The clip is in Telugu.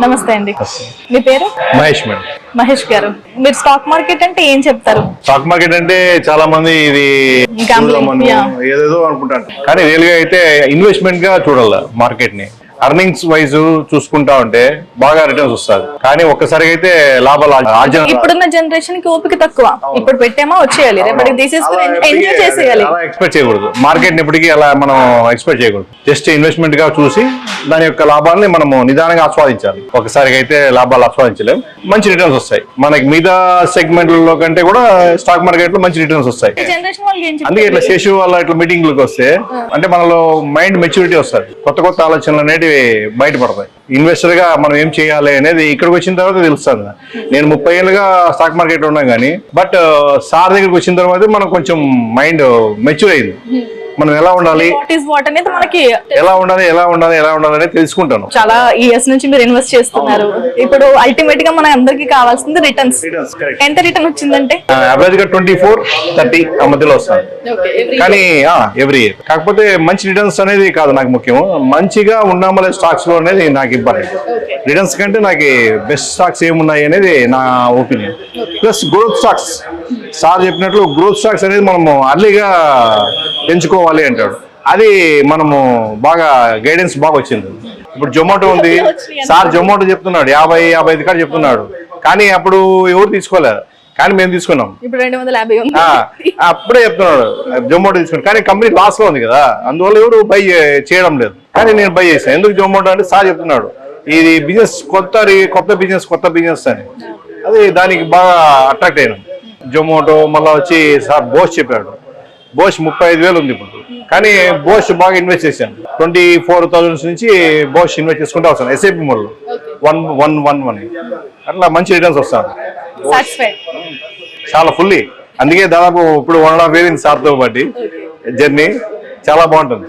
నమస్తే అండి, మీ పేరు? మహేష్ మేడం. మహేష్ గారు, మీరు స్టాక్ మార్కెట్ అంటే ఏం చెప్తారు? స్టాక్ మార్కెట్ అంటే చాలా మంది ఇది Gambling, yeah. ఏదేదో అనుకుంటారు, కానీ రియల్ గా అయితే ఇన్వెస్ట్మెంట్ గా చూడాలి. మార్కెట్ ని అర్నింగ్స్ వైజ్ చూసుకుంటా ఉంటే బాగా రిటర్న్స్ వస్తుంది, కానీ ఒక్కసారిగా అయితే లాభాలు ఇప్పుడున్న జనరేషన్ కి ఓపిక తక్కువ. ఇప్పుడు పెట్టామా వచ్చేయాలి, రేపటికి తీసేసుకుని ఎంజాయ్ చేసేయాలి. అలా ఎక్స్పెక్ట్ చేయకూడదు. మార్కెట్ ని ఎప్పటికీ అలా మనం ఎక్స్పెక్ట్ చేయకూడదు. జస్ట్ ఇన్వెస్ట్మెంట్ గా చూసి దాని యొక్క లాభాలని మనము నిదానంగా ఆస్వాదించాలి. ఒకసారిగా అయితే లాభాలు ఆస్వాదించలేము. మంచి రిటర్న్స్ వస్తాయి మనకి. మిగతా సెగ్మెంట్లలో కంటే కూడా స్టాక్ మార్కెట్ లో మంచి రిటర్న్స్ వస్తాయి. జనరేషన్ వాళ్ళకి ఏం అందుకే ఇట్లా శేషు వాళ్ళ ఇట్లా మీటింగ్లకు వస్తే అంటే మనలో మైండ్ మెచ్యూరిటీ వస్తుంది. కొత్త కొత్త ఆలోచనలు అనేవి బయటపడతాయి. ఇన్వెస్టర్ గా మనం ఏం చేయాలి అనేది ఇక్కడికి వచ్చిన తర్వాత తెలుస్తుంది. నేను 30 ఏళ్ళుగా స్టాక్ మార్కెట్ ఉన్నా కానీ, బట్ సార్ దగ్గరికి వచ్చిన తర్వాత మనం కొంచెం మైండ్ మెచ్యూర్ అయింది. మనం ఎలా ఉండాలి, ఎలా ఉండాలి అనేది తెలుసుకుంటాను. చాలా ఇయర్స్ నుంచి మీరు ఇన్వెస్ట్ చేస్తున్నారు. ఇప్పుడు అల్టిమేట్ గా మన అందరికి కావాల్సింది రిటర్న్స్. ఎంత రిటర్న్ వచ్చిందంటే యావరేజ్ గా 24-30 ఆ మధ్యలో వస్తుంది, కానీ ఎవ్రీ ఇయర్. కాకపోతే మంచి రిటర్న్స్ అనేది కాదు నాకు ముఖ్యం. మంచిగా ఉన్నామలే స్టాక్స్ లో అనేది నాకు ఇంపార్టెంట్. రిటర్న్స్ కంటే నాకు బెస్ట్ స్టాక్స్ ఏమున్నాయి అనేది నా opinion. Plus growth stocks, sir చెప్పినట్లు గ్రోత్ స్టాక్స్ అనేది మనము అర్లీగా పెంచుకోవాలి అంటాడు. అది మనము బాగా గైడెన్స్ బాగా వచ్చింది. ఇప్పుడు జొమాటో ఉంది, సార్ జొమాటో చెప్తున్నాడు 50-55 కాడ చెప్తున్నాడు, కానీ అప్పుడు ఎవరు తీసుకోలేదు, కానీ మేము తీసుకున్నాం. ఇప్పుడు 250 ఉంది. అప్పుడే చెప్తున్నాడు జొమాటో తీసుకున్నాడు, కానీ కంపెనీ లాస్ లో ఉంది కదా, అందువల్ల ఎవరు బై చేయడం లేదు. కానీ నేను బై చేశాను. ఎందుకు జొమాటో అంటే సార్ చెప్తున్నాడు ఇది బిజినెస్ కొత్త బిజినెస్ అని. అది దానికి బాగా అట్రాక్ట్ అయినాం. జొమాటో మళ్ళీ వచ్చి సార్ బోష్ చెప్పాడు. బోష్ 35,000 ఉంది ఇప్పుడు, కానీ బోష్ బాగా ఇన్వెస్ట్ చేశాను. 24,000 నుంచి బోష్ ఇన్వెస్ట్ చేసుకుంటే వస్తాను. ఎస్ఐపి మోడ్ 111 అట్లా మంచి రిటర్న్స్ వస్తాను చాలా ఫుల్లీ. అందుకే దాదాపు ఇప్పుడు 1.5 years సార్తో పాటు జర్నీ చాలా బాగుంటుంది.